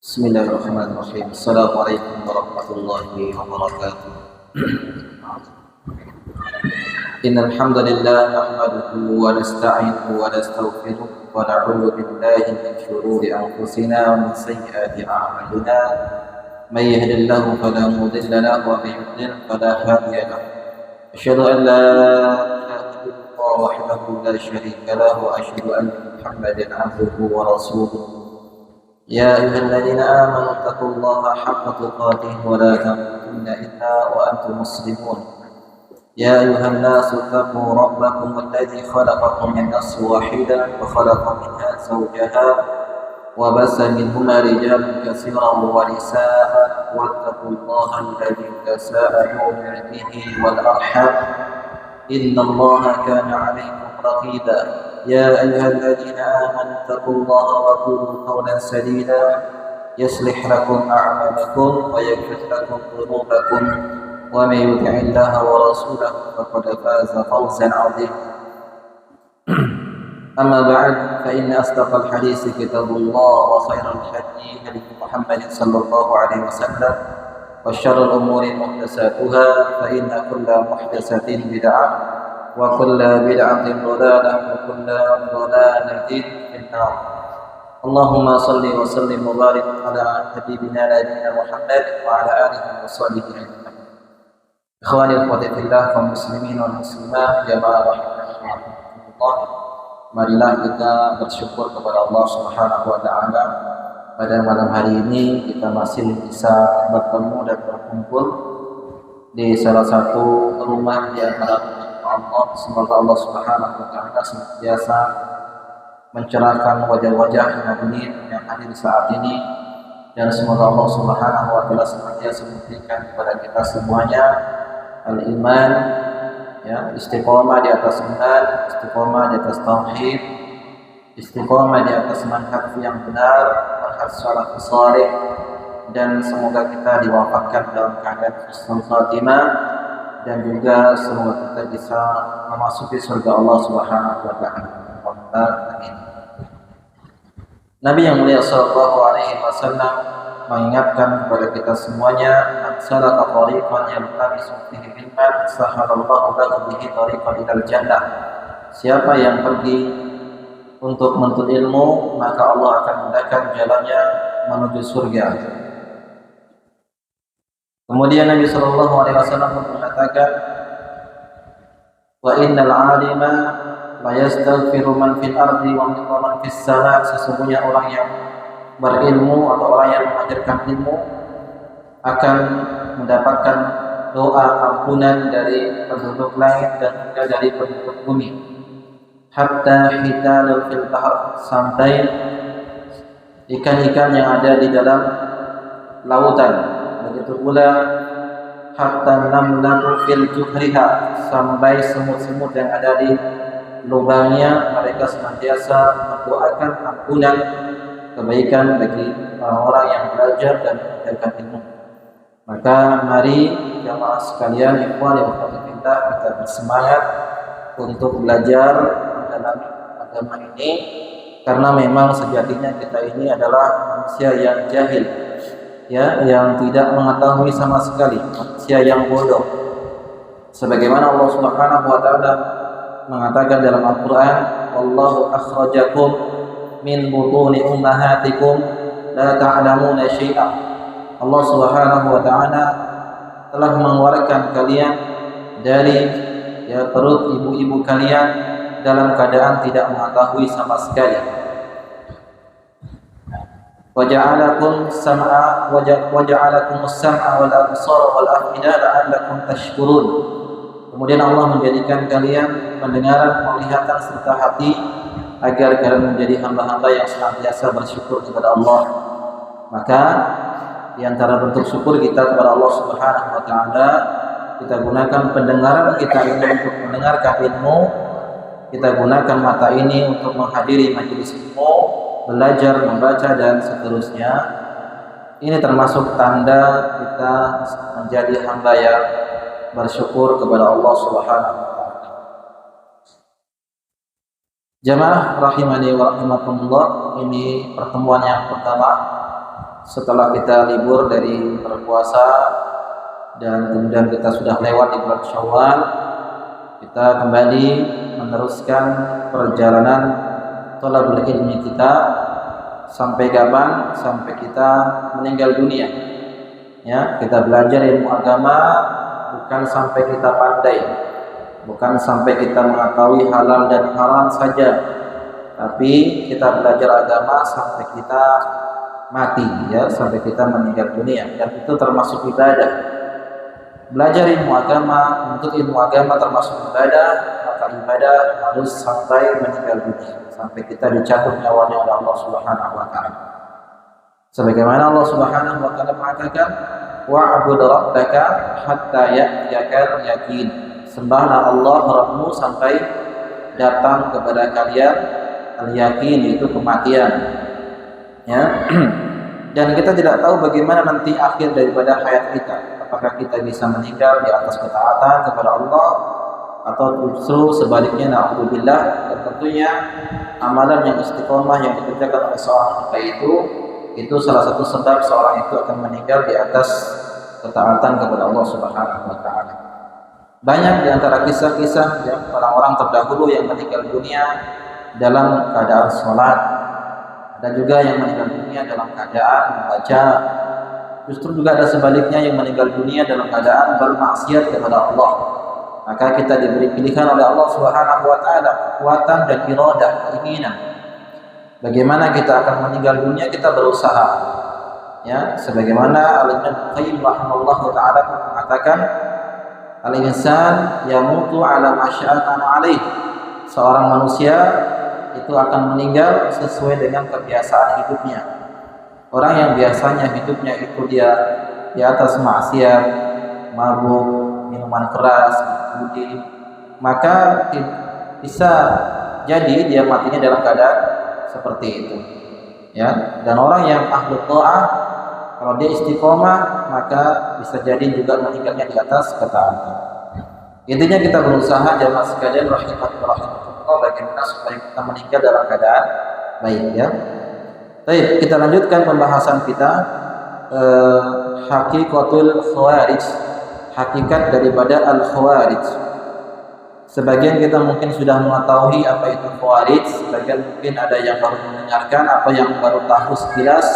Bismillahirrahmanirrahim. Assalamualaikum warahmatullahi wabarakatuh. Innal hamdalillah nahmaduhu wa nasta'inuhu wa nastaghfiruh wa na'udzu billahi min shururi anfusina wa min sayyiati a'malina. May yahdihillahu fala mudilla lahu wa may yudlil fala hadiya lahu. Asyhadu an la ilaha illallah wahdahu la syarika lahu wa asyhadu anna Muhammadan 'abduhu wa rasuluh. يا أيها الذين آمنوا اتقوا الله حق تقاته ولا تموتن إلا وأنتم مسلمون يا أيها الناس اتقوا ربكم الذي خلقكم من نفس واحدة وخلق منها زوجها وبث منهما رجالا كثيرا ونساء واتقوا الله الذي تساءلون به والأرحام إن الله كان عليكم رقيبا يا أيها الذين آمنوا اتقوا الله وقولوا قولا سديدا يصلح لكم أعمالكم ويغفر لكم ذنوبكم ومن يطع الله ورسوله فقد فاز فوزا عظيما أما بعد فإن أصدق الحديث كتاب الله وخير الهدي هدي محمد صلى الله عليه وسلم وشر الأمور محدثاتها فإن كل محدثة بدعة وكل بدعة ضلالة وكل ضلالة في النار اللهم صل وسلم وبارك على حبيبنا نبينا محمد وعلى آله وصحبه أجمعين. Ikhwani wa fillah kaum muslimin wal muslimat jamaah rahimakumullah. Marilah kita bersyukur kepada Allah Subhanahu wa taala pada malam hari ini kita masih bisa bertemu dan berkumpul di salah satu rumah di antara Allah. Semoga Allah Subhanahu wa taala senantiasa mencerahkan wajah-wajah mukminin yang hadir saat ini dan semoga Allah Subhanahu wa taala senantiasa memberikan kepada kita semuanya al-iman, ya, istiqomah di atas iman, istiqomah di atas tauhid, istiqomah di atas manhaj yang benar, manhaj salafus salih, dan semoga kita diwafatkan dalam keadaan husnul khatimah dan juga semoga kita bisa memasuki surga Allah Subhanahu wa taala. Amin. Nabi yang mulia sallallahu alaihi wasallam mengingatkan kepada kita semuanya, "Salaka tariqan yaltamisu fihi ilman, sahalallahu lahu bihi tariqan ilal jannah." Siapa yang pergi untuk menuntut ilmu, maka Allah akan mudahkan jalannya menuju surga. Kemudian Nabi sallallahu alaihi wasallam mengatakan, "Wa innal 'alima la yastaghfiru man fil ardi wa man fis sama." Sesungguhnya orang yang berilmu atau orang yang mengajarkan ilmu akan mendapatkan doa ampunan dari penduduk langit dan juga dari penduduk bumi. Hatta hitalul fil bahr, sampai ikan-ikan yang ada di dalam lautan. Begitu pula hatta namlatu fil juhriha, sampai semut-semut yang ada di lubangnya mereka senantiasa mendoakan ampunan kebaikan bagi orang-orang yang belajar dan mengajarkan ilmu. Maka mari jamaah sekalian, ikhwan yang kita bersemangat untuk belajar dalam agama ini, karena memang sejatinya kita ini adalah manusia yang jahil, ya, yang tidak mengetahui sama sekali, manusia yang bodoh. Sebagaimana Allah Subhanahu wa taala mengatakan dalam Al-Qur'an, "Wallahu akhrajakum min butuni ummahatikum la ta'lamuna syai'a." Allah Subhanahu wa taala telah mengeluarkan kalian dari perut ibu-ibu kalian dalam keadaan tidak mengetahui sama sekali. Waja'alakum sam'a waja'alakumus sam'a wal absara wal af'ida la'allakum tashkurun. Kemudian Allah menjadikan kalian pendengaran, penglihatan serta hati agar kalian menjadi hamba-hamba yang senantiasa bersyukur kepada Allah. Maka di antara bentuk syukur kita kepada Allah Subhanahu wa taala, kita gunakan pendengaran kita ini untuk mendengarkan ilmu, kita gunakan mata ini untuk menghadiri majelis ilmu, belajar, membaca dan seterusnya. Ini termasuk tanda kita menjadi hamba yang bersyukur kepada Allah Subhanahu wa taala. Jamaah rahimani wa rahimakumullah, ini pertemuan yang pertama setelah kita libur dari berpuasa dan kemudian kita sudah lewat di bulan Syawal, kita kembali meneruskan perjalanan thalabul ilmi kita sampai kapan? Sampai kita meninggal dunia. Ya, kita belajar ilmu agama bukan sampai kita pandai, bukan sampai kita mengetahui halal dan haram saja, tapi kita belajar agama sampai kita mati, ya, sampai kita meninggal dunia, dan itu termasuk ibadah. Belajar ilmu agama, untuk ilmu agama termasuk ibadah, maka ibadah harus sampai meninggal dunia, sampai kita dicabut nyawanya oleh Allah Subhanahu wa taala. Sebagaimana Allah Subhanahu wa taala mengatakan, wa'bud rabbaka hatta ya'tiyakal yaqin. Sembahlah Allah Rabbmu sampai datang kepada kalian al-yaqin, itu kematian. Ya. Dan kita tidak tahu bagaimana nanti akhir daripada hayat kita. Apakah kita bisa meninggal di atas ketaatan kepada Allah atau justru sebaliknya, na'udzubillah. Dan tentunya amalan yang istiqomah yang dikerjakan oleh seorang hamba itu salah satu sebab seorang itu akan meninggal di atas ketaatan kepada Allah Subhanahu wa taala. Banyak di antara kisah-kisah yang orang-orang terdahulu yang meninggal dunia dalam keadaan sholat. Ada juga yang meninggal dunia dalam keadaan membaca. Justru juga ada sebaliknya yang meninggal dunia dalam keadaan bermaksiat kepada Allah. Maka kita diberi pilihan oleh Allah Subhanahu wa taala kekuatan dan iradah, keinginan. Bagaimana kita akan meninggal dunia, kita berusaha. Ya, sebagaimana Al-Imam Qayyim rahimahullahu taala mengatakan, al-insan yamutu ala masya'atan alaih. Seorang manusia itu akan meninggal sesuai dengan kebiasaan hidupnya. Orang yang biasanya hidupnya itu dia di atas maksiat, mabuk, minuman keras, judi, maka bisa jadi dia matinya dalam keadaan seperti itu. Ya, dan orang yang ahlu ta'ah, kalau dia istiqomah, maka bisa jadi juga meninggalnya di atas ketaatan. Intinya kita berusaha jamaah sekalian rahimahullah bagaimana supaya kita meninggal dalam keadaan baik, ya. Baik, kita lanjutkan pembahasan kita, hakikatul khawarij, hakikat daripada al-khawarij. Sebagian kita mungkin sudah mengetahui apa itu khawarij, sebagian mungkin ada yang baru mendengarkan, apa yang baru tahu sekilas.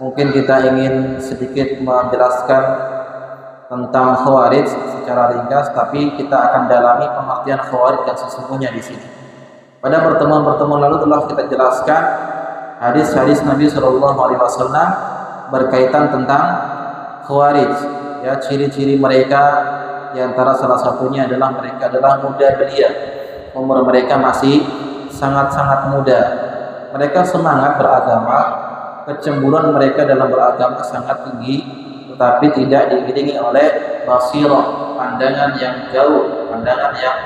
Mungkin kita ingin sedikit menjelaskan tentang khawarij secara ringkas, tapi kita akan dalami pengertian khawarij yang sesungguhnya di sini. Pada pertemuan-pertemuan lalu telah kita jelaskan hadis-hadis Nabi Shallallahu Alaihi Wasallam berkaitan tentang khawarij. Ya, ciri-ciri mereka di antara salah satunya adalah mereka adalah muda belia, umur mereka masih sangat-sangat muda. Mereka semangat beragama, kecemburuan mereka dalam beragama sangat tinggi, tetapi tidak diiringi oleh basirah, pandangan yang jauh, pandangan yang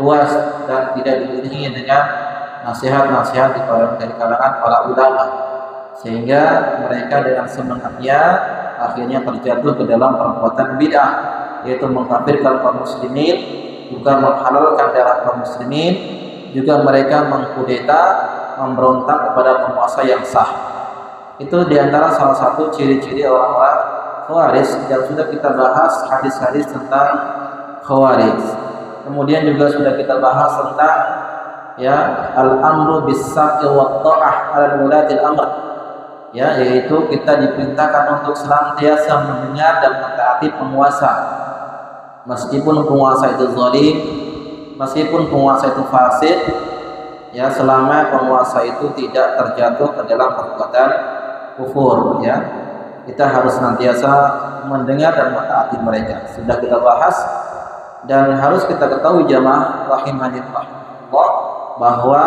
luas, dan tidak diiringi dengan nasihat-nasihat dari kalangan para ulama, sehingga mereka dengan semangatnya akhirnya terjatuh ke dalam perbuatan bid'ah, yaitu mengkafirkan kaum muslimin, juga menghalalkan darah kaum muslimin, juga mereka mengkudeta, memberontak kepada penguasa yang sah. Itu diantara salah satu ciri-ciri orang-orang khawarij yang sudah kita bahas hadis-hadis tentang khawarij. Kemudian juga sudah kita bahas tentang al-amru bis-sam'i wa tha'ah 'ala wulatil amr. Ya, yaitu kita diperintahkan untuk senantiasa mendengar dan mentaati penguasa. Meskipun penguasa itu zalim, meskipun penguasa itu fasik, ya, selama penguasa itu tidak terjatuh ke dalam perbuatan kufur, ya. Kita harus senantiasa mendengar dan mentaati mereka. Sudah kita bahas, dan harus kita ketahui jamaah rahimahullah bahwa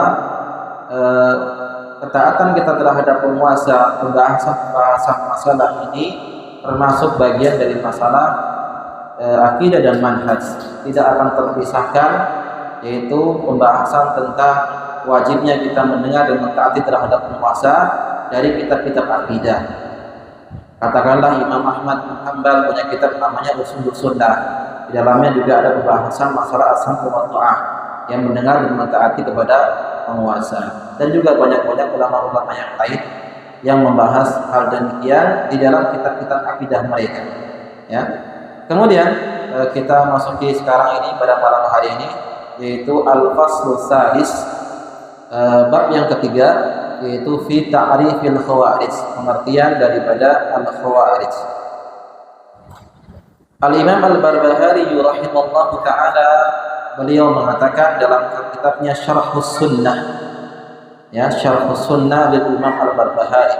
ketaatan kita terhadap penguasa, pembahasan masalah ini termasuk bagian dari masalah akidah dan manhaj, tidak akan terpisahkan, yaitu pembahasan tentang wajibnya kita mendengar dan mentaati terhadap penguasa dari kitab-kitab akidah. Katakanlah Imam Ahmad bin Hanbal punya kitab namanya Ushulus Sunnah. Di dalamnya juga ada pembahasan masalah as-sam'u wa tha'ah, yang mendengar dan mentaati kepada penguasa. Dan juga banyak-banyak ulama-ulama yang lain yang membahas hal demikian di dalam kitab-kitab akidah mereka. Ya. Kemudian kita masuki sekarang ini pada malam hari ini, yaitu al-faslu salis, bab yang ketiga, yaitu fi ta'rifil khawarij, pengertian daripada al-khawarij. Al-Imam Al-Barbahari rahimahullahu taala, beliau mengatakan dalam kitabnya Syarhus Sunnah, ya, Syarhus Sunnah lil Imam Al-Barbahari,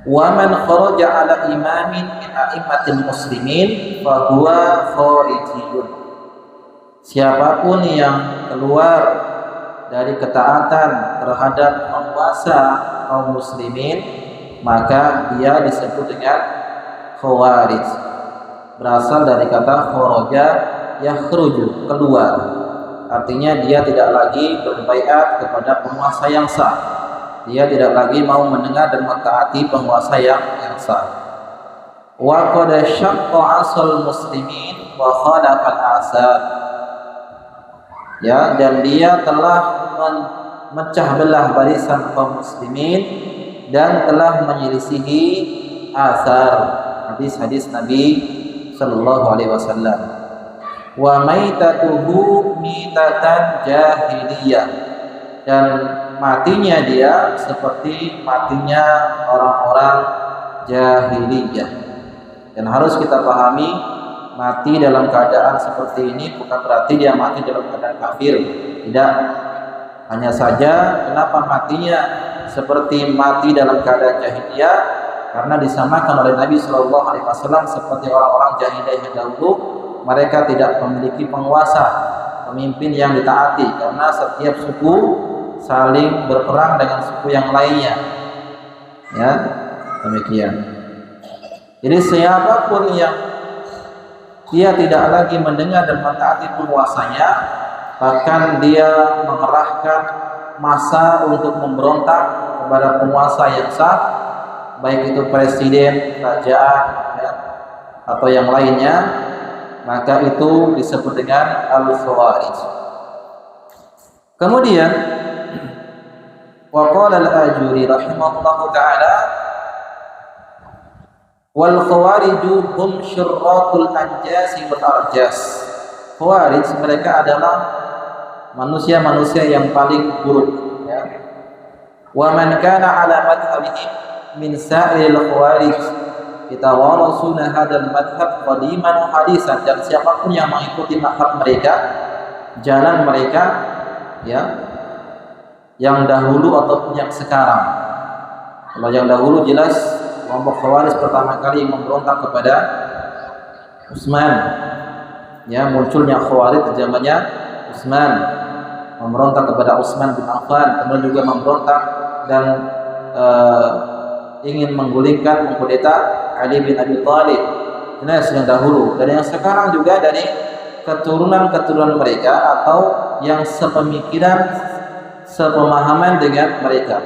wa man kharaja ala imamin min a'immatil muslimin fa huwa kharijiyun. Siapapun yang keluar dari ketaatan terhadap penguasa kaum muslimin, maka dia disebut dengan khawarij. Berasal dari kata kharaja yakhruju, keluar. Artinya dia tidak lagi berbaiat kepada penguasa yang sah. Dia tidak lagi mau mendengar dan mentaati penguasa yang sah. Wa qad syaqqa 'asal muslimin wa khalaqa al-asad. Ya, dan dia telah memecah belah barisan kaum muslimin dan telah menyelisihi asar, hadis-hadis Nabi sallallahu alaihi wasallam. Wa maitatuhu mitatan jahiliyah, dan matinya dia seperti matinya orang-orang jahiliyah. Dan harus kita pahami, mati dalam keadaan seperti ini bukan berarti dia mati dalam keadaan kafir. Tidak. Hanya saja kenapa matinya seperti mati dalam keadaan jahiliyah? Karena disamakan oleh Nabi Shallallahu Alaihi Wasallam seperti orang-orang jahiliyah yang dahulu, mereka tidak memiliki penguasa, pemimpin yang ditaati, karena setiap suku saling berperang dengan suku yang lainnya. Ya, demikian. Jadi siapapun yang dia tidak lagi mendengar dan mentaati penguasanya, bahkan dia mengerahkan massa untuk memberontak kepada penguasa yang sah, baik itu presiden, kerajaan, ya, atau yang lainnya, maka itu disebut dengan al-khawarij. Kemudian wa qala al-Ajuri rahimahullahu taala, wal khawariju hum syirratul anjas wal arjas. Khawarij mereka adalah manusia-manusia yang paling buruk, ya. Wa man kana ala madhhabihim min sa'il khawarij yatawarasuna hadzal madhhab qadiman hadisan, dan siapapun yang mengikuti madhab mereka, jalan mereka, ya, yang dahulu ataupun yang sekarang. Kalau yang dahulu jelas kelompok khawarij pertama kali memberontak kepada Utsman, ya, munculnya khawarij di zamannya Utsman, memberontak kepada Utsman bin Affan, kemudian juga memberontak dan ingin menggulingkan, mengkudeta Ali bin Abi Thalib. Jelas yang dahulu, dan yang sekarang juga dari keturunan-keturunan mereka atau yang sepemikiran, sepemahaman dengan mereka.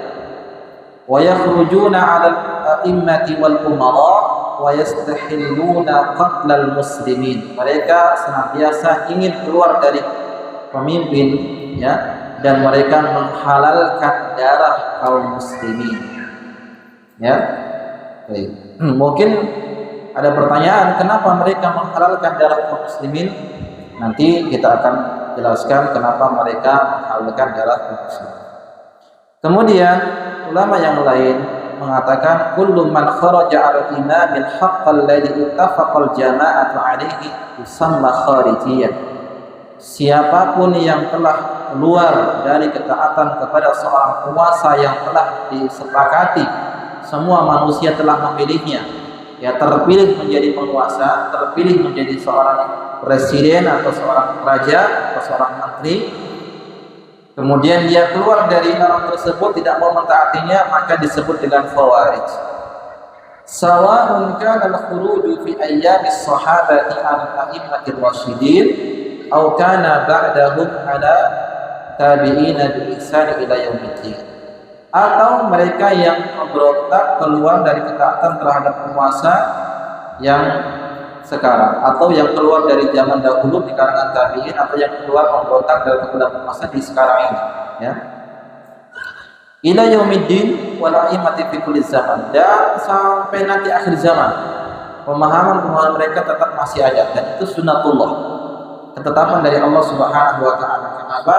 Wa yakhrujuna 'ala al-a'immati wal umara wa yastahilluna qatlal muslimin. Mereka senantiasa ingin keluar dari pemimpin, ya, dan mereka menghalalkan darah kaum muslimin. Ya, baik. Mungkin ada pertanyaan, kenapa mereka menghalalkan darah kaum muslimin? Nanti kita akan jelaskan kenapa mereka menghalalkan darah kaum muslimin. Kemudian ulama yang lain mengatakan, kullu man kharaja 'ala al-imamil haqqal ladzi ittafaqal jama'atu 'alaihi yusamma kharijiyan. Siapapun yang telah keluar dari ketaatan kepada seorang penguasa yang telah disepakati, semua manusia telah memilihnya, ya, terpilih menjadi penguasa, terpilih menjadi seorang presiden atau seorang raja atau seorang menteri, kemudian dia keluar dari orang tersebut, tidak mau mentaatinya, maka disebut dengan khawarij. Sawa'un kana al-khuruju fi ayyamis sahabati al-a'immatir rasyidin aw kana ba'dahum ala tabi'ina bi ihsan ila yaumiddin. Atau mereka yang memberontak keluar dari ketaatan terhadap penguasa yang sekarang, atau yang keluar dari zaman dahulu di kalangan tabi'in, atau yang keluar memberontak dari kepada penguasa di sekarang ini, ya. ila yaumiddin wal a'immati fi kulli zaman, dan sampai nanti akhir zaman pemahaman mereka tetap masih ada, dan itu sunnatullah, ketetapan dari Allah Subhanahu wa taala. Kenapa?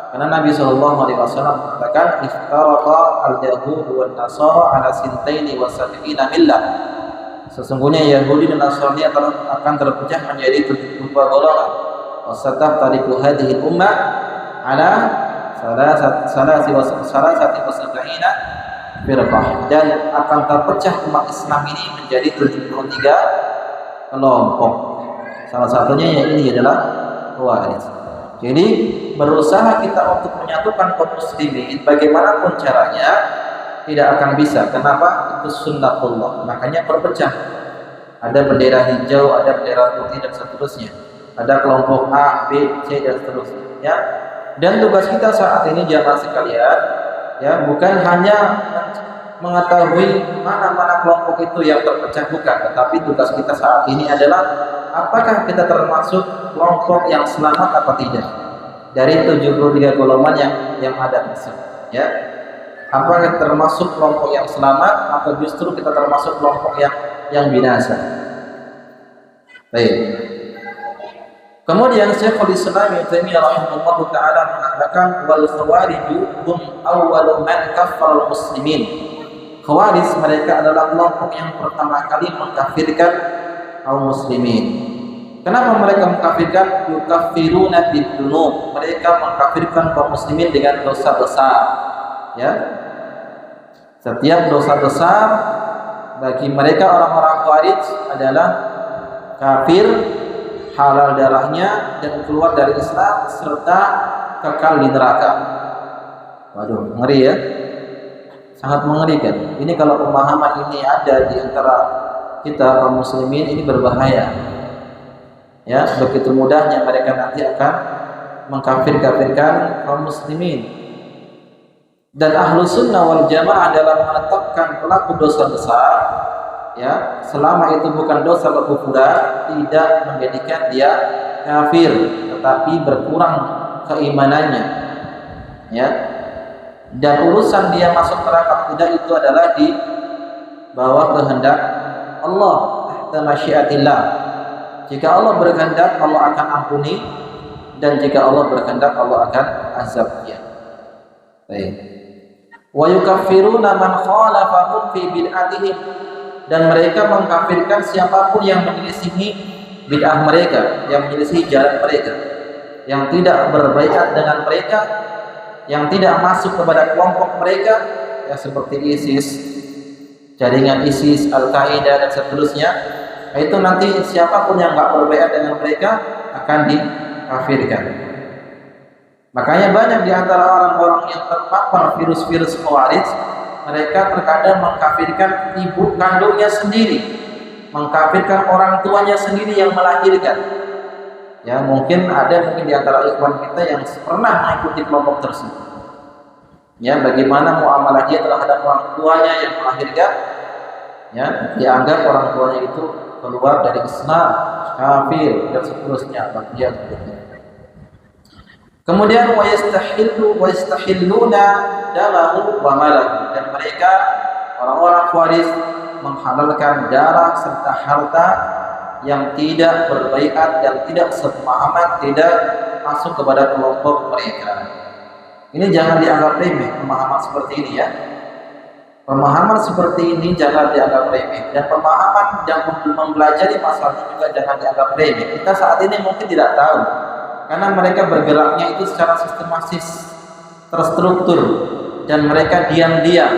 Karena Nabi sallallahu alaihi wasallam mengatakan iftaraqa al-yahud wan nasara ala sintaini wa sab'ina millah. Sesungguhnya Yahudi dan Nasrani akan terpecah menjadi 72 golongan. Wasataftariqu hadhihi ummah ala salasati wasab'ina firqah, dan akan terpecah umat Islam ini menjadi 73 kelompok. Salah satunya yang ini adalah Khawarij. Jadi berusaha kita untuk menyatukan kaum muslimin bagaimanapun caranya tidak akan bisa. Kenapa? Itu sunnatullah. Makanya berpecah. Ada bendera hijau, ada bendera putih dan seterusnya. Ada kelompok A, B, C dan seterusnya. Ya. Dan tugas kita saat ini jamaah sekalian, ya, bukan hanya mengetahui mana-mana kelompok itu yang terpecah, bukan, tetapi tugas kita saat ini adalah apakah kita termasuk kelompok yang selamat apa tidak dari 73 golongan yang ada tersebut, ya. Apakah termasuk kelompok yang selamat atau justru kita termasuk kelompok yang binasa? Baik. Kemudian Syekhul Islam Ibnu Taimiyah rahimahullahu taala mengatakan wal khawariju hum awwalu man kaffara muslimin. Khawarij mereka adalah kelompok yang pertama kali mengkafirkan kaum muslimin. Kenapa mereka mengkafirkan? Yukaffiruna bidunub. Mereka mengkafirkan kaum muslimin dengan dosa besar. Ya. Setiap dosa besar bagi mereka orang-orang Khawarij adalah kafir, halal darahnya, dan keluar dari Islam serta kekal di neraka. Waduh, ngeri ya. Sangat mengerikan. Ini kalau pemahaman ini ada di antara kita kaum muslimin, ini berbahaya. Ya, begitu mudahnya mereka nanti akan mengkafir-kafirkan kaum muslimin. Dan ahlu sunnah wal jamaah dalam menetapkan pelaku dosa besar, ya, selama itu bukan dosa kekufuran, tidak menjadikan dia kafir, tetapi berkurang keimanannya, ya. Dan urusan dia masuk neraka tidak, itu adalah di bawah kehendak Allah, tahta masyiatillah. Jika Allah berkehendak, Allah akan ampuni, dan jika Allah berkehendak, Allah akan azabnya. Baik. Wa yukaffiruna man khalafahum fi bid'atihim, dan mereka mengkafirkan siapapun yang menyelisihi bid'ah mereka, yang menyelisihi jalan mereka, yang tidak berbaiat dengan mereka, yang tidak masuk kepada kelompok mereka, ya, seperti ISIS, jaringan ISIS, Al-Qaeda dan seterusnya. Itu nanti siapapun yang nggak berbaiat dengan mereka akan dikafirkan. Makanya banyak di antara orang-orang yang terpapar virus-virus Khawarij, mereka terkadang mengkafirkan ibu kandungnya sendiri, mengkafirkan orang tuanya sendiri yang melahirkan. Ya, mungkin di antara ikhwan kita yang pernah mengikuti kelompok tersebut. Ya, bagaimana muamalah dia terhadap orang tuanya yang melahirkan? Ya, dianggap orang tuanya itu keluar dari Islam, kafir dan seterusnya. Kemudian wa yastahilluna damahu wa malahu, dan mereka orang-orang Khawarij menghalalkan darah serta harta yang tidak berbaiat dan tidak sepemahaman, tidak masuk kepada kelompok mereka. Ini jangan dianggap remeh, pemahaman seperti ini, ya. Pemahaman seperti ini jangan dianggap remeh, dan pemahaman yang mempelajari masalah ini juga jangan dianggap remeh. Kita saat ini mungkin tidak tahu, karena mereka bergeraknya itu secara sistematis, terstruktur, dan mereka diam-diam.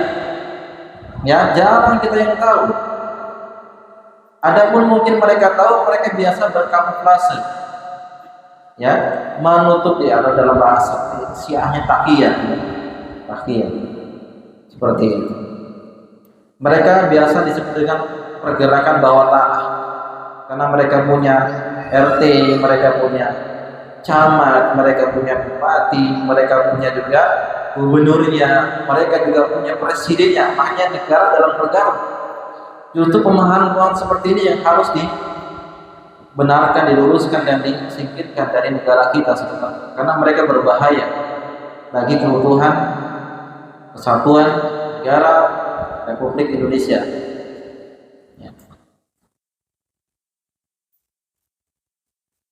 Ya, jarang kita yang tahu. Adapun mungkin mereka tahu, mereka biasa berkamuflase, ya, menutup, ya, dalam bahasa Syiahnya taqiyah, seperti itu. Mereka biasa disebut dengan pergerakan bawah tanah, karena mereka punya RT, mereka punya camat, mereka punya bupati, mereka punya juga gubernurnya, mereka juga punya presidennya. Makanya negara dalam negara. Justru pemahaman seperti ini yang harus dibenarkan, diluruskan, dan disingkirkan dari negara kita sebenarnya, karena mereka berbahaya bagi keutuhan Kesatuan Negara Republik Indonesia. Ya.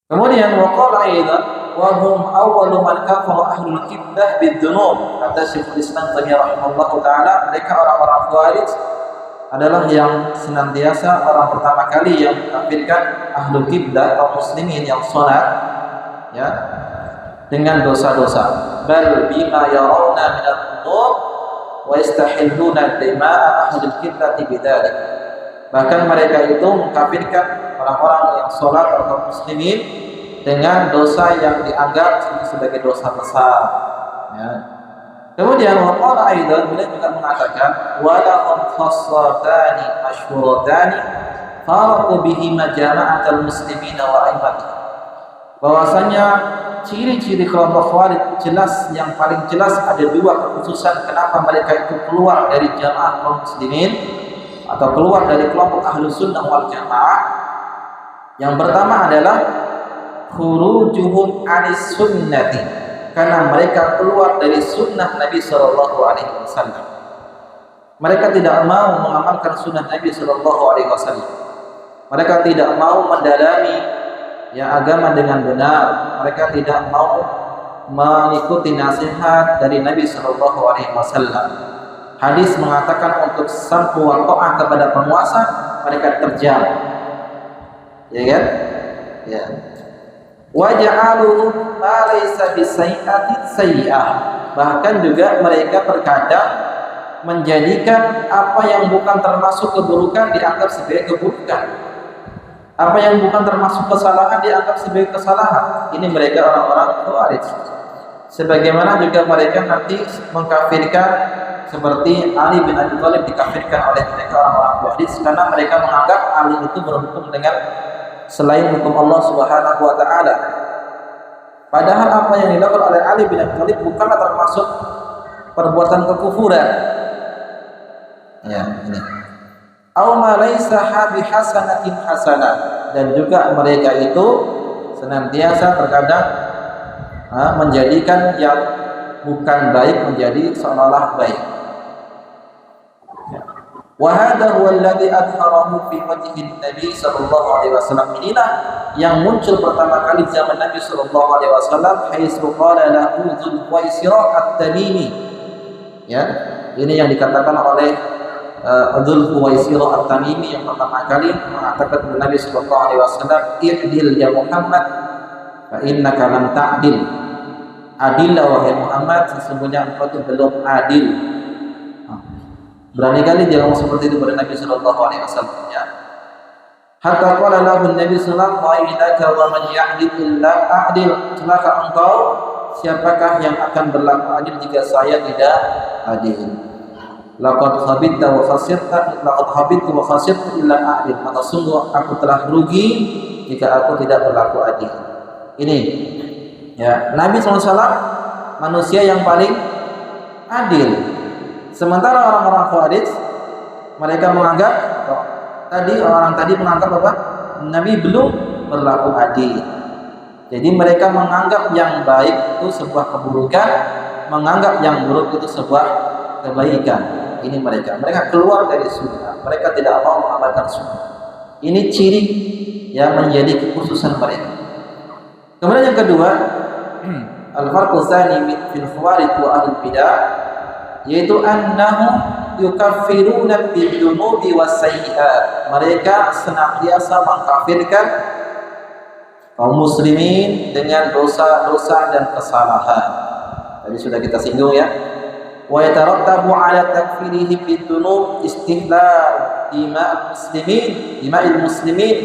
Kemudian waqala aidan wa hum awwalu man kafara ahlul kibdah bidzunub. Kata Syekhul Islam Taimiyah rahimahullahu taala, mereka orang-orang Khawarij adalah yang senantiasa orang pertama kali yang mengkafirkan ahlul kibdah kaum muslimin yang salat ya dengan dosa-dosa. Bal bima yarawna min ad-dhunub wa yastahilluna dima'a ahlul kibdah bidzalik. Bahkan mereka itu mengkafirkan orang-orang yang salat kaum muslimin dengan dosa yang dianggap sebagai dosa besar ya. Kemudian waqala aidan, beliau juga mengatakan walahum khasratani masyhuratani faraqu bihima jama'atal muslimina wa aimmatihi. Bahwasanya ciri-ciri kelompok Khawarij jelas, yang paling jelas ada dua kekhususan kenapa mereka itu keluar dari jamaah kaum muslimin atau keluar dari kelompok Ahlus Sunnah wal Jamaah. Yang pertama adalah khurujuhum anis sunnati, karena mereka keluar dari sunnah Nabi Shallallahu Alaihi Wasallam. Mereka tidak mau mengamalkan sunnah Nabi Shallallahu Alaihi Wasallam. Mereka tidak mau mendalami ya agama dengan benar. Mereka tidak mau mengikuti nasihat dari Nabi Shallallahu Alaihi Wasallam. Hadis mengatakan untuk sampu wa ta'ah kepada penguasa mereka terjam, ya kan? Ya. Waja'alu ma laysa bisayyi'atin sayyi'ah. Bahkan juga mereka terkadang menjadikan apa yang bukan termasuk keburukan dianggap sebagai keburukan. Apa yang bukan termasuk kesalahan dianggap sebagai kesalahan. Ini mereka orang-orang Khawarij. Sebagaimana juga mereka nanti mengkafirkan seperti Ali bin Abi Thalib dikafirkan oleh mereka orang-orang Khawarij karena mereka menganggap Ali itu berhukum dengan selain hukum Allah Subhanahu wa taala. Padahal apa yang dilakukan oleh Ali bin Abi Thalib bukanlah termasuk perbuatan kekufuran. Ya, ini. Aw ma laysa bi hasanatin hasanah, dan juga mereka itu senantiasa terkadang menjadikan yang bukan baik menjadi seolah-olah baik. Wa hadha huwa alladhi adharahu fi wajhi Nabi sallallahu alaihi wasallam. Inilah yang muncul pertama kali zaman Nabi sallallahu alaihi wasallam, haitsu qala lahu Dzul Khuwaisirah at-Tamimi. Ya, ini yang dikatakan oleh Dzul Khuwaisirah at-Tamimi yang pertama kali mengatakan kepada Nabi sallallahu alaihi wasallam, "I'dil ya Muhammad, fa innaka lam ta'dil." Adillah wahai Muhammad, sesungguhnya engkau itu belum adil. Berani kali dia ngomong seperti itu kepada Nabi Sallallahu Alaihi Wasallam. Ya. Hatta qala lahu Nabi Sallallahu Alaihi Wasallam, "Wa man yahdil illa adil." Celaka engkau, siapakah yang akan berlaku adil jika saya tidak adil? Laqad khabita wa khasirta, laqad khabita wa khasirta illa adil. Maka sungguh aku telah rugi jika aku tidak berlaku adil. Ini ya, Nabi SAW manusia yang paling adil. Sementara orang-orang Khawarij mereka menganggap orang tadi menganggap apa? Nabi belum berlaku adil. Jadi mereka menganggap yang baik itu sebuah keburukan, menganggap yang buruk itu sebuah kebaikan. Ini mereka keluar dari sunnah. Mereka tidak mau mengamalkan sunnah. Ini ciri yang menjadi kekhususan mereka. Kemudian yang kedua, al-farqu tsani fil Khawarij wa ahlul bidah, yaitu annahum yukaffiruna bidzunubi wasayyi'at. Mereka senantiasa mengkafirkan kaum muslimin dengan dosa-dosa dan kesalahan. Tadi sudah kita singgung ya. Wa yatarattabu ala takfirihim bidzunub istihlal dima'il muslimin.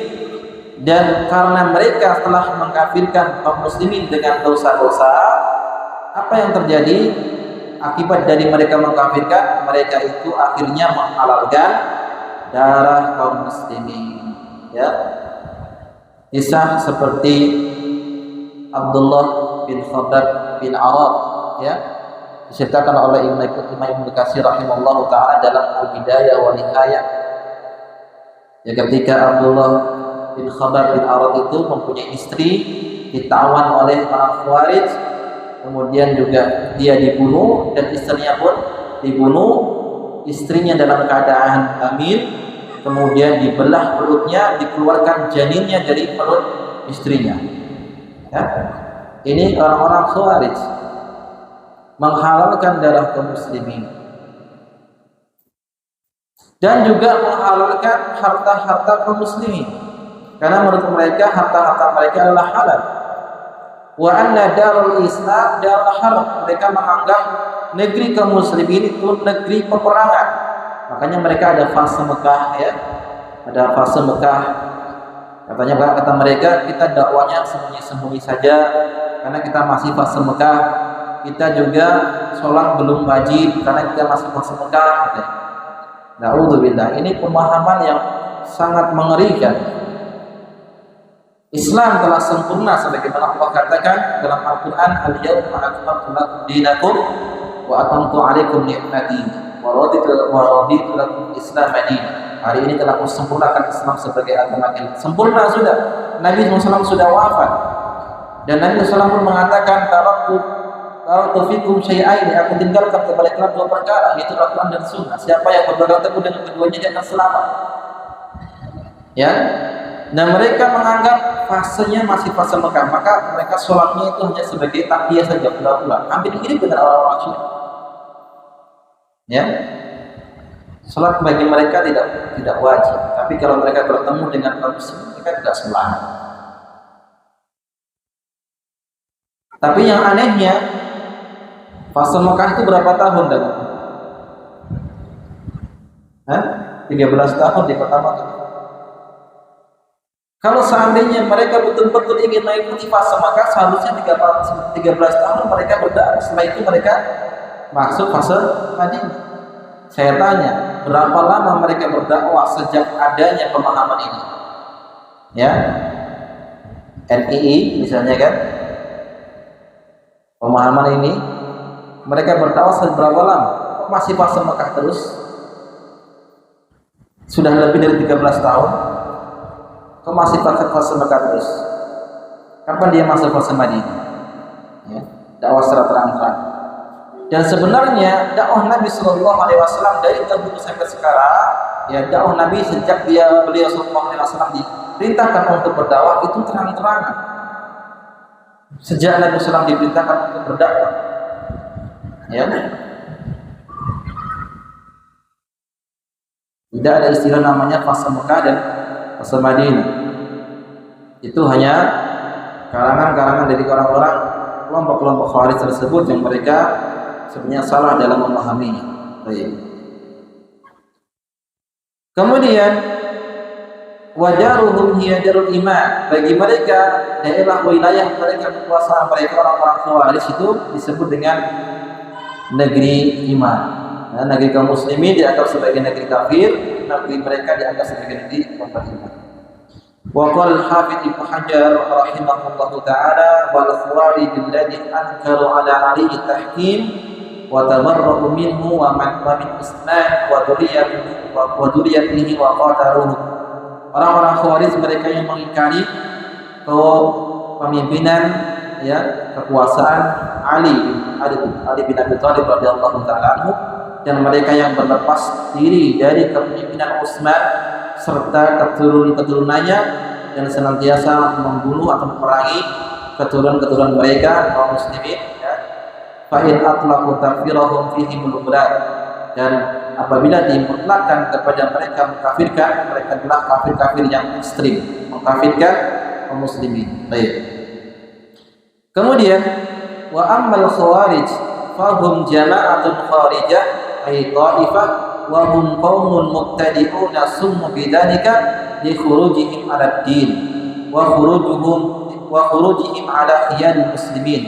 Dan karena mereka telah mengkafirkan kaum muslimin dengan dosa-dosa, apa yang terjadi? Akibat dari mereka mengkafirkan, mereka itu akhirnya menghalalkan darah kaum muslimin. Ya, kisah seperti Abdullah bin Khabbab bin Arad, ya, diceritakan oleh Imam Ibnu Katsir rahimahullahu taala dalam Al-Bidayah wa Nihayah. Ya, ketika Abdullah bin Khabbab bin Arad itu mempunyai istri, ditawan oleh orang Khawarij. Kemudian juga dia dibunuh dan istrinya pun dibunuh, istrinya dalam keadaan hamil, kemudian dibelah perutnya, dikeluarkan janinnya dari perut istrinya. Ya. Ini orang-orang Khawarij menghalalkan darah kaum muslimin dan juga menghalalkan harta-harta kaum muslimin, karena menurut mereka harta-harta mereka adalah halal. Wa anna darul Islam darul harb, mereka menganggap negeri kaum muslimin itu negeri peperangan. Makanya mereka ada fase Mekah, ya, ada fase Mekah. Katanya, kata mereka, kita dakwanya sembunyi-sembunyi saja karena kita masih fase Mekah. Kita juga sholat belum wajib karena kita masih fase Mekah. Na'udzubillah, ini pemahaman yang sangat mengerikan. Islam telah sempurna sebagaimana Allah katakan dalam Al-Quran, Al-Yawma akmaltu lakum dinakum wa atmamtu alaikum ni'mati wa raditu lakum Islam madinah. Hari ini telah kusempurnakan Islam sebagai agama kita. Sempurna sudah. Nabi SAW sudah wafat. Dan Nabi SAW pun mengatakan, taraktu fikum syai'ain, aku tinggalkan kepada kalian dua perkara, yaitu Al-Quran dan Sunnah. Siapa yang berpegang teguh dengan keduanya dia akan selamat. Ya. Nah, mereka menganggap fasenya masih fase Mekah, maka mereka sholatnya itu hanya sebagai takbir saja, pula-pula. Hampir mirip dengan orang-orang Syiah. Ya. Salat bagi mereka tidak wajib, tapi kalau mereka bertemu dengan kaum muslimin, mereka tidak selamat. Tapi yang anehnya, fase Mekah itu berapa tahun dan 13 tahun di kota Mekah. Kalau seandainya mereka betul-betul ingin mengikuti fase Mekah, seharusnya 13 tahun mereka berdakwah. Setelah itu mereka masuk fase Madinah. Saya tanya, berapa lama mereka berdakwah sejak adanya pemahaman ini? Ya, NII misalnya kan, pemahaman ini mereka berdakwah seberapa lama? Masih fase Mekah terus? Sudah lebih dari 13 tahun, kok masih fase Mekah terus? Kapan dia masuk fase Madinah? Ya, dakwah secara terang-terang. Dan sebenarnya dakwah Nabi Shallallahu Alaihi Wasallam dari dahulu sampai sekarang, ya, dakwah Nabi sejak beliau Shallallahu Alaihi Wasallam diperintahkan untuk berdakwah itu terang-terangan. Sejak Nabi SAW diperintahkan untuk berdakwah, ya, tidak ada istilah namanya fase Mekah dan fase Madinah. Itu hanya karangan-karangan dari orang-orang kelompok-kelompok Khawarij tersebut yang mereka sebenarnya salah dalam memahaminya. Baik. Kemudian wadaruhum hiya darul iman, bagi mereka daerah wilayah mereka, kekuasaan mereka orang-orang Khawarij itu disebut dengan negeri iman. Nah, negeri kaum muslimin dianggap sebagai negeri kafir, negeri mereka dianggap sebagai negeri kaum beriman. Wa qala al-Hafidz Ibnu Hajar rahimahullahu taala wal Khawarij alladhi ankaru ala ali tahkim wa tabarra'u minhu wa min Islam wa dzurriyyatihi wa qataluhu. Orang-orang Khawarij mereka yang mengingkari kepemimpinan, ya, kekuasaan Ali bin Abi Thalib radhiyallahu taala anhu, dan mereka yang berlepas diri dari kepemimpinan Utsman serta keturunannya dan senantiasa membunuh atau memerangi keturunan mereka kaum muslimin, ya. Fa in atlaqu takfirahum fihi mulublat, dan apabila dimutlakkan kepada mereka mengkafirkan, mereka adalah kafir-kafir yang ekstrim, mengkafirkan kaum muslimin. Baik. Kemudian wa ammal khawarij fahum jama'atun kharijah ay ta'ifah wa hum qaumun mubtadi'una summu bidzalika li khurujihim 'ala ad-din wa khurujihim 'ala khiyaril muslimin.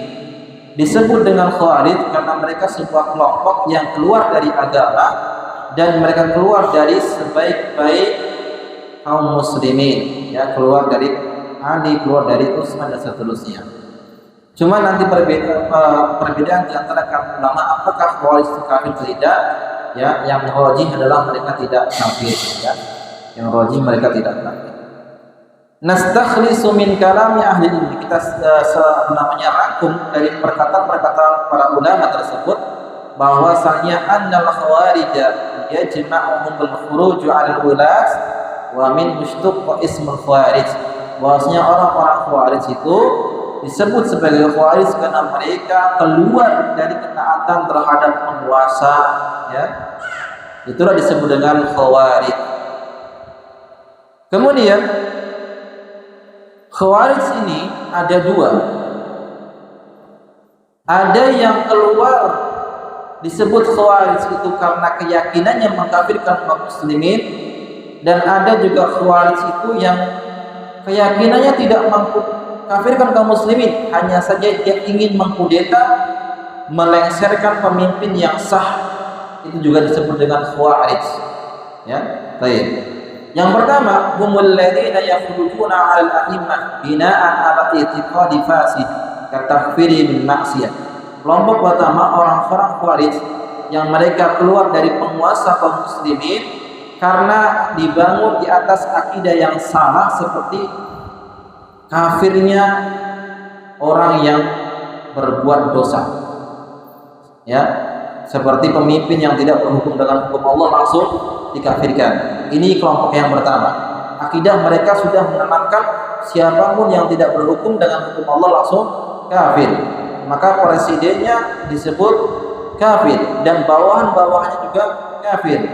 Disebut dengan khawarij karena mereka sebuah kelompok yang keluar dari agama dan mereka keluar dari sebaik-baik kaum muslimin, ya, keluar dari Ali, keluar dari Utsman dan seterusnya. Cuma nanti perbedaan di antara kalangan ulama, apakah khawarij itu kafir atau tidak? Ya, yang rajih adalah mereka tidak kafir, ya. Yang rajih mereka tidak kafir. Nastakhlisu min kalami ahli ilmi, kita namanya rangkum dari perkataan-perkataan para ulama tersebut bahwasanya annal khawarija yajma'uhum bil khuruj 'ala al-ulas wa min mushtuq ismul khawarij. Bahwasanya orang-orang khawarij itu disebut sebagai khawarij karena mereka keluar dari ketaatan terhadap penguasa, ya. Itulah disebut dengan khawarij. Kemudian khawarij ini ada dua. Ada yang keluar disebut khawarij itu karena keyakinannya mengkafirkan kaum muslimin, dan ada juga khawarij itu yang keyakinannya tidak mengkafirkan kaum muslimin, hanya saja dia ingin mengkudeta, melengsarkan pemimpin yang sah. Itu juga disebut dengan khawarij, ya. Baik. Yang pertama, humul ladzina yakhrujuna 'alal a'immah bina'an 'ala i'tiqadi fasid katakfiri min maksiyah. Kelompok pertama orang-orang khawarij yang mereka keluar dari penguasa kaum muslimin karena dibangun di atas akidah yang salah, seperti kafirnya orang yang berbuat dosa, ya, seperti pemimpin yang tidak berhukum dengan hukum Allah langsung dikafirkan. Ini kelompok yang pertama. Akidah mereka sudah menanamkan siapapun yang tidak berhukum dengan hukum Allah langsung kafir, maka presidennya disebut kafir dan bawahan-bawahannya juga kafir,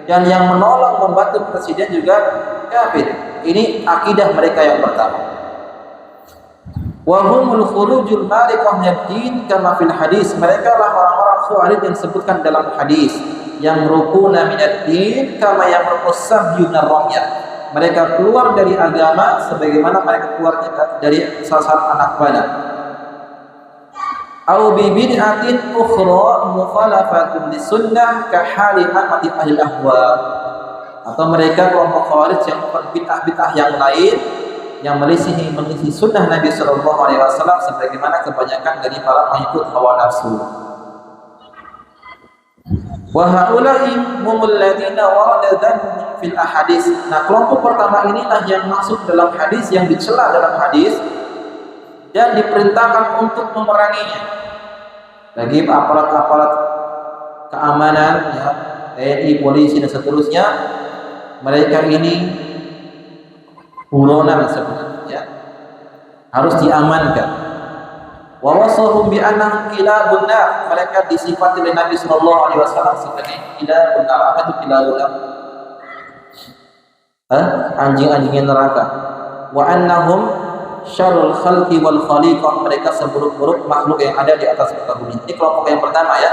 dan yang menolak membantu presiden juga kafir. Ini akidah mereka yang pertama. Wa humul khurujul mariqah min kama fil hadis. Mereka lah orang-orang khawarij yang disebutkan dalam hadis, yang rukuna minad din kama yamruqus sabyu minar ramyah. Mereka keluar dari agama sebagaimana mereka keluar dari sasaran anak panah. Au bi bid'atin ukhra mukhalafatun lisunnah ka hali ahmadi ahli ahwa. Atau mereka kelompok khawarij yang bid'ah-bid'ah yang lain yang menyelisihi sunnah Nabi Sallallahu Alaihi Wasallam sebagaimana kebanyakan dari para pengikut hawa nafsu. Wa haula'i humul ladzina warada dzannuhum fil ahadits. Nah, kelompok pertama inilah yang masuk dalam hadis, yang dicela dalam hadis dan diperintahkan untuk memeranginya. Bagi aparat-aparat keamanan, ya, TNI, polisi dan seterusnya, mereka ini buronan sebenarnya, harus diamankan. Wa wasahum bi annahum kilabun nar. Mereka disifati oleh Nabi sallallahu alaihi wasallam sebagai kilabun nar. Apa itu kilabun nar? Anjing-anjingnya neraka. Wa annahum syarrul khalqi wal khaliqah. Mereka seburuk-buruk makhluk yang ada di atas muka bumi. Ini kelompok yang pertama, ya.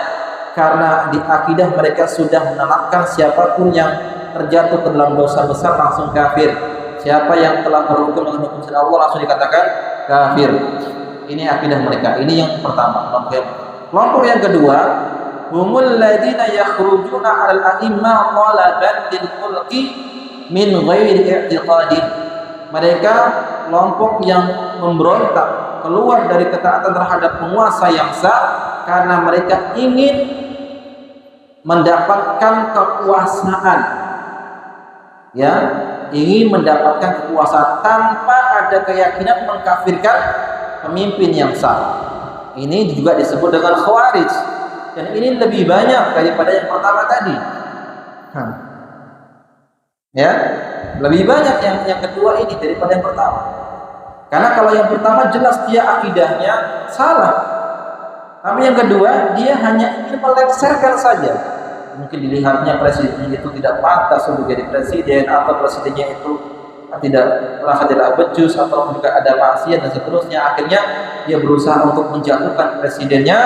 Karena di akidah mereka sudah menanamkan siapapun yang terjatuh ke dalam dosa besar langsung kafir. Siapa yang telah berhukum dengan hukum Allah langsung dikatakan kafir. Ini akidah mereka. Ini yang pertama. Kelompok yang kedua, humul ladzina yakhrujuna 'alal a'immah talaban lil mulki min ghairi i'tiqadin. Mereka kelompok yang memberontak keluar dari ketaatan terhadap penguasa yang sah karena mereka ingin mendapatkan kekuasaan, ya, ingin mendapatkan kekuasaan tanpa ada keyakinan mengkafirkan pemimpin yang sah. Ini juga disebut dengan khawarij, dan ini lebih banyak daripada yang pertama tadi. Ya, lebih banyak yang kedua ini daripada yang pertama. Karena kalau yang pertama jelas dia akidahnya salah, tapi yang kedua dia hanya ingin melengsarkan saja. Mungkin dilihatnya presiden itu tidak pantas untuk jadi presiden, atau presidennya itu merasa tidak becus, atau juga ada maksiat dan seterusnya. Akhirnya dia berusaha untuk menjatuhkan presidennya.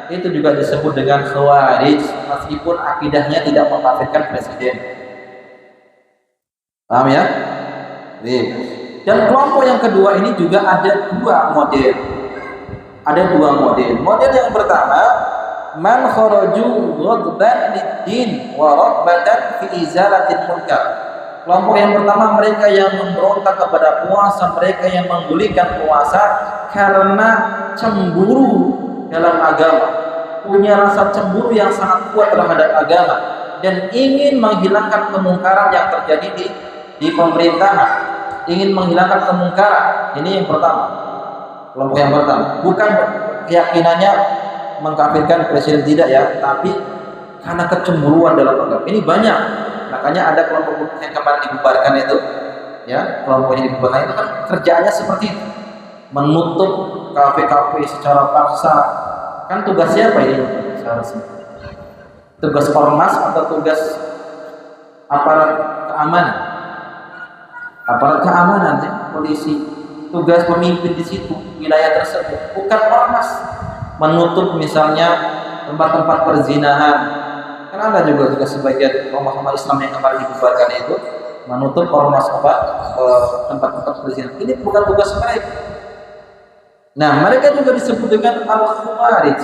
Itu juga disebut dengan khawarij, meskipun akidahnya tidak mengkafirkan presiden. Paham, ya? Dan kelompok yang kedua ini juga ada dua model. Ada dua model. Model yang pertama, man kharaju ghadban lid-din wa raghbatan fi izalatil munkar. Kelompok yang pertama mereka yang memberontak kepada penguasa, mereka yang menggulingkan penguasa karena cemburu dalam agama, punya rasa cemburu yang sangat kuat terhadap agama dan ingin menghilangkan kemungkaran yang terjadi di pemerintahan, ingin menghilangkan kemungkaran. Ini yang pertama. Kelompok yang pertama, bukan keyakinannya mengkafirkan presiden tidak ya, tapi karena kecemburuan dalam agama. Ini banyak. Makanya ada kelompok yang kemarin dibubarkan itu, ya, kelompok yang dibubarkan itu kan kerjaannya seperti itu, menutup kafe-kafe secara paksa. Kan tugas siapa ini seharusnya? Tugas ormas atau tugas aparat keamanan? Aparat keamanan ya, polisi. Tugas pemimpin di situ, wilayah tersebut, bukan ormas. Menutup misalnya tempat-tempat perzinahan. Kan ada juga sebagian ormas Islam yang kemarin dibubarkan itu menutup ormas tempat-tempat perzinahan. Ini bukan tugas mereka. Nah, mereka juga disebut dengan al-khawarij.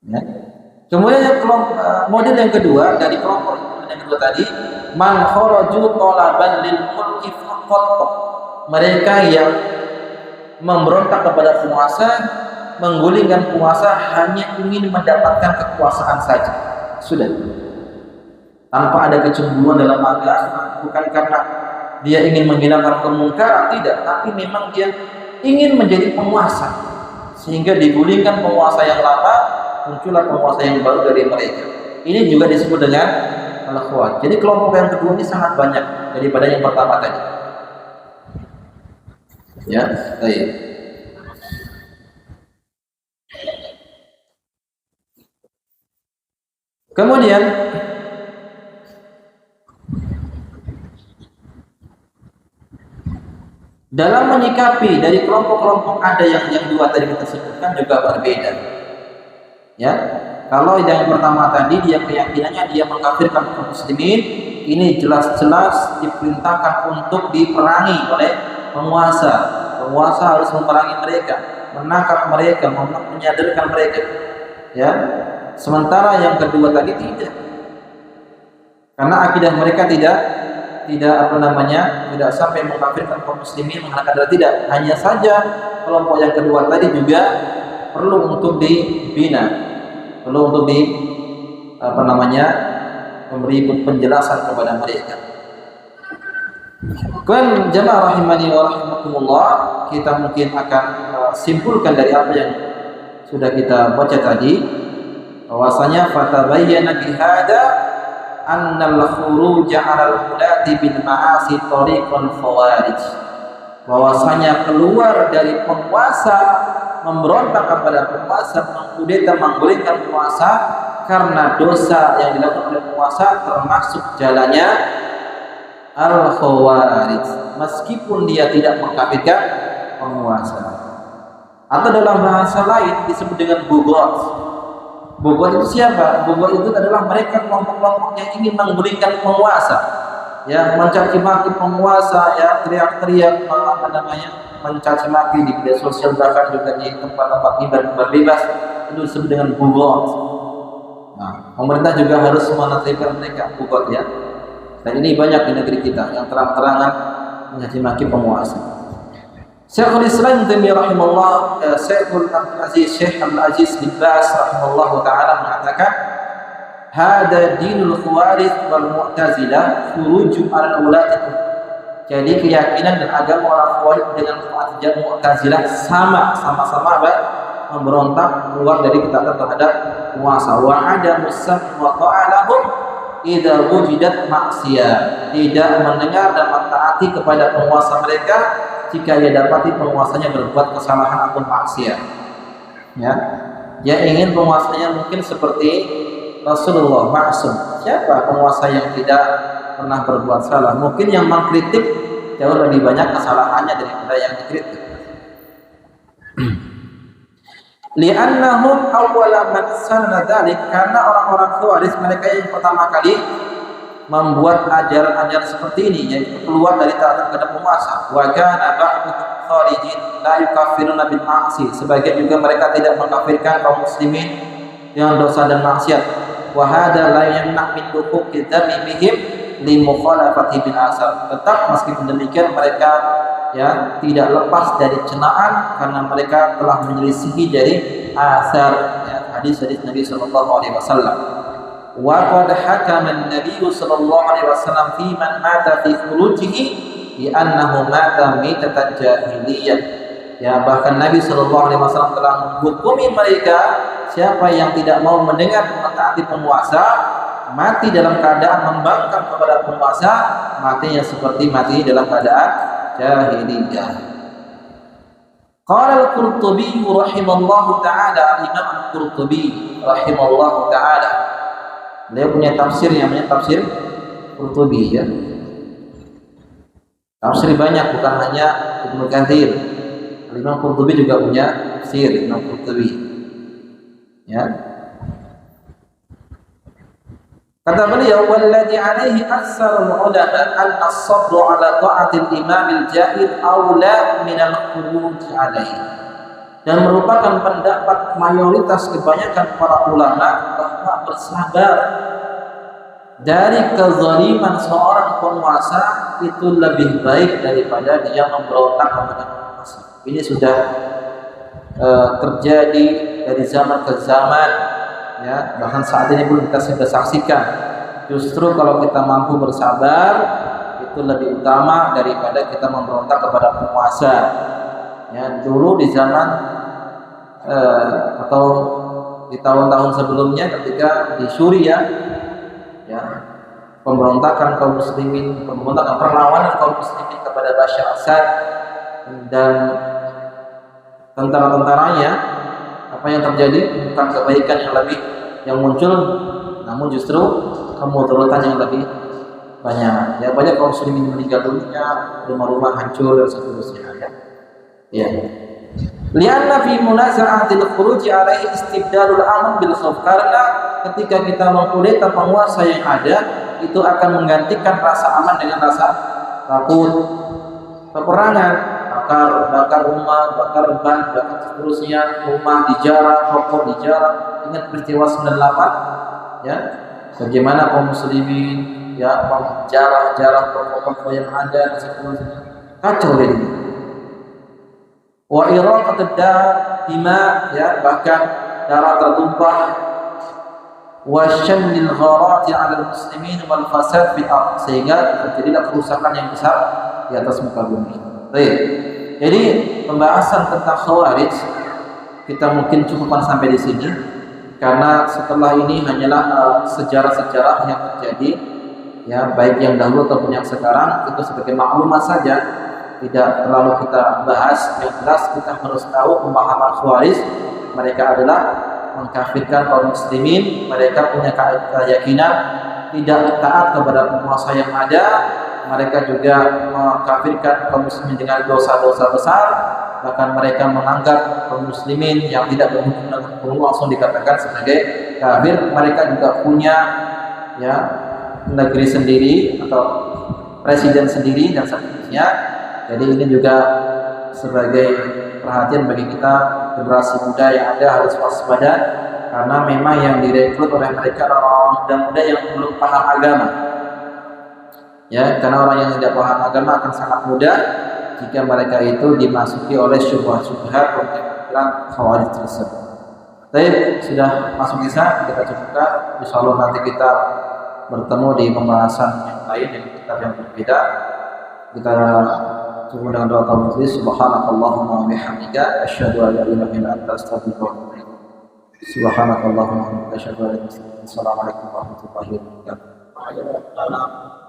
Ya. Kemudian model yang kedua dari kelompok yang kedua tadi, man kharaju talaban lil mulki faqat. Mereka yang memberontak kepada penguasa, menggulingkan penguasa hanya ingin mendapatkan kekuasaan saja. Sudah. Tanpa ada kecemburuan dalam agama, bukan karena dia ingin menghilangkan kemungkaran, tidak, tapi memang dia ingin menjadi penguasa. Sehingga digulingkan penguasa yang lama, muncullah penguasa yang baru dari mereka. Ini juga disebut dengan al-khawarij. Jadi kelompok yang kedua ini sangat banyak daripada yang pertama tadi. Ya, baik. Kemudian dalam menyikapi dari kelompok-kelompok ada yang dua tadi kita sebutkan juga berbeda. Ya, kalau yang pertama tadi dia keyakinannya dia mengkafirkan kaum muslimin, ini jelas-jelas diperintahkan untuk diperangi oleh penguasa. Penguasa harus memerangi mereka, menangkap mereka, menyadarkan mereka. Ya, sementara yang kedua tadi tidak, karena akidah mereka tidak tidak sampai mengkafirkan kaum muslimin, mengatakan tidak. Hanya saja kelompok yang kedua tadi juga perlu untuk dibina, perlu untuk memberi penjelasan kepada mereka. Kan jemaah rahimani wa rahimakumullah, kita mungkin akan simpulkan dari apa yang sudah kita baca tadi, bahwasanya fatabayyana bihada annal khuruj 'ala al-ulati bil ma'asi tariqul khawarij. Bahwasanya keluar dari penguasa, memberontak kepada penguasa, mengkudeta, menggulingkan penguasa karena dosa yang dilakukan oleh penguasa termasuk jalannya al-khawarij, meskipun dia tidak mengkafirkan penguasa. Atau dalam bahasa lain disebut dengan bugot. Bugot itu siapa? Bugot itu adalah mereka kelompok-kelompok yang ingin menggulingkan penguasa, ya, mencaci maki penguasa, ya, teriak-teriak, mencaci maki di media sosial, bahkan juga di tempat-tempat ibadah bebas, itu disebut dengan bugot. Nah, pemerintah juga harus menertibkan mereka bugot, ya. Dan ini banyak di negeri kita yang terang-terangan mencaci maki penguasa. Syekhul Islam Taimiyah rahimahullah, Syekh Abdul Aziz bin Baz rahimahullah taala mengatakan, hada dinul khawarij wal mu'tazilah khuruju ala ulatikum. Jadi keyakinan dan agama orang Khawarij dengan Mu'tazilah sama-sama memberontak keluar dari ketaatan terhadap penguasa. Wa ada musam wa ta'alahum idza wujidat maksiyah. Tidak mendengar dan mentaati kepada penguasa mereka jika ia dapati penguasanya berbuat kesalahan atau maksiat. Ya. Dia ingin penguasanya mungkin seperti Rasulullah maksum. Siapa penguasa yang tidak pernah berbuat salah? Mungkin yang mengkritik jauh lebih banyak kesalahannya daripada yang dikritik. Li'annahum awwala man sanna dzalik, karena orang-orang Khawarij mereka yang pertama kali membuat ajaran-ajaran seperti ini, yaitu keluar dari taat kepada penguasa. Wa kana ba'du kharijin la yukaffiruna bil ma'si, sebagian juga mereka tidak mengkafirkan kaum muslimin dengan dosa dan maksiat. Wa hadza la yamna' min huquqi dzami bihim li mukhalafati bil asar. Tetap meskipun demikian mereka ya tidak lepas dari cenaan karena mereka telah menyelisihi dari asar, ya, hadis-hadis Nabi sallallahu alaihi wasallam. Wa qad hakama an-nabiy sallallahu alaihi wasallam fi man mata fi khurujihi bi annahu mata mitatan jahiliyah. Ya, bahkan Nabi Shallallahu Alaihi Wasallam telah menghukumi mereka, siapa yang tidak mau mendengar mentaati penguasa, mati dalam keadaan membangkang kepada penguasa, matinya seperti mati dalam keadaan jahiliyah. Qala al-Qurtubi rahimallahu taala, Imam al-Qurtubi rahimallahu taala, beliau punya tafsir yang namanya tafsir Qurtubi, ya. Tafsir banyak, bukan hanya Ibnu Katsir. Imam Qurtubi juga punya tafsir, Imam Qurtubi. Ya. Kata beliau, "Walladhi 'alaihi aktsarul ulama an as-sabru 'ala ta'atil imam al-jahil aula min al-khuruj 'alaihi." Dan merupakan pendapat mayoritas kebanyakan para ulama bahwa bersabar dari kezaliman seorang penguasa itu lebih baik daripada dia memberontak kepada penguasa. Ini sudah terjadi dari zaman ke zaman, ya, bahkan saat ini pun kita sudah saksikan. Justru kalau kita mampu bersabar itu lebih utama daripada kita memberontak kepada penguasa. Ya, dulu di zaman atau di tahun-tahun sebelumnya ketika di Suriah, ya, pemberontakan kaum muslimin, pemberontakan perlawanan kaum muslimin kepada Bashar Assad dan tentara-tentaranya, apa yang terjadi? Bukan kebaikan yang muncul, namun justru kemudaratan yang lebih banyak. Ya, banyak kaum muslimin meninggal dunia, rumah-rumah hancur dan seterusnya. Ya. Lianna fi munaza'atil khuruj alaihi istibdalul aman bil khauf, karena ketika kita mengkudeta penguasa yang ada, itu akan menggantikan rasa aman dengan rasa takut. Peperangan, bakar rumah, bakar ban, bakar seterusnya, rumah dijarah, rokok dijarah. Ingat peristiwa 98, ya, bagaimana kaum muslimin, ya, menjarah rokok-rokok yang ada dan seterusnya. Kacau ini. Wa iraqatud dima, ya, bahkan darah tertumpah. Wa syannil gharati 'ala muslimin wal fasad fil ardh, sehingga terjadilah kerusakan yang besar di atas muka bumi. Baik. Jadi pembahasan tentang Khawarij kita mungkin cukupkan sampai di sini, karena setelah ini hanyalah sejarah-sejarah yang terjadi, ya, baik yang dahulu ataupun yang sekarang, itu sebagai maklumat saja, tidak terlalu kita bahas. Yang jelas kita harus tahu pemahaman Khawarij, mereka adalah mengkafirkan kaum muslimin, mereka punya keyakinan tidak taat kepada penguasa yang ada, mereka juga mengkafirkan kaum muslimin dengan dosa-dosa besar, bahkan mereka menganggap kaum muslimin yang tidak berhubungan dengan hukum langsung dikatakan sebagai kafir. Mereka juga punya, ya, negeri sendiri atau presiden sendiri dan seterusnya. Jadi ini juga sebagai perhatian bagi kita generasi muda yang ada, harus waspada, karena memang yang direkrut oleh mereka orang muda-muda yang belum paham agama. Ya, karena orang yang tidak paham agama akan sangat mudah jika mereka itu dimasuki oleh syubhat-syubhat pemikiran Khawarij tersebut. Baik, sudah masuk Isya, kita cukupkan. Insyaallah nanti kita bertemu di pembahasan yang lain dengan kitab yang berbeda. Kita cukup dengan doa tauhid. Subhanakallahumma wa bihamdika asyhadu an la ilaha illa anta astaghfiruka wa atubu ilaik. Subhanakallahumma wa bihamdika asyhadu an la ilaha illa anta astaghfiruka wa atubu ilaik. Assalamualaikum warahmatullahi wabarakatuh.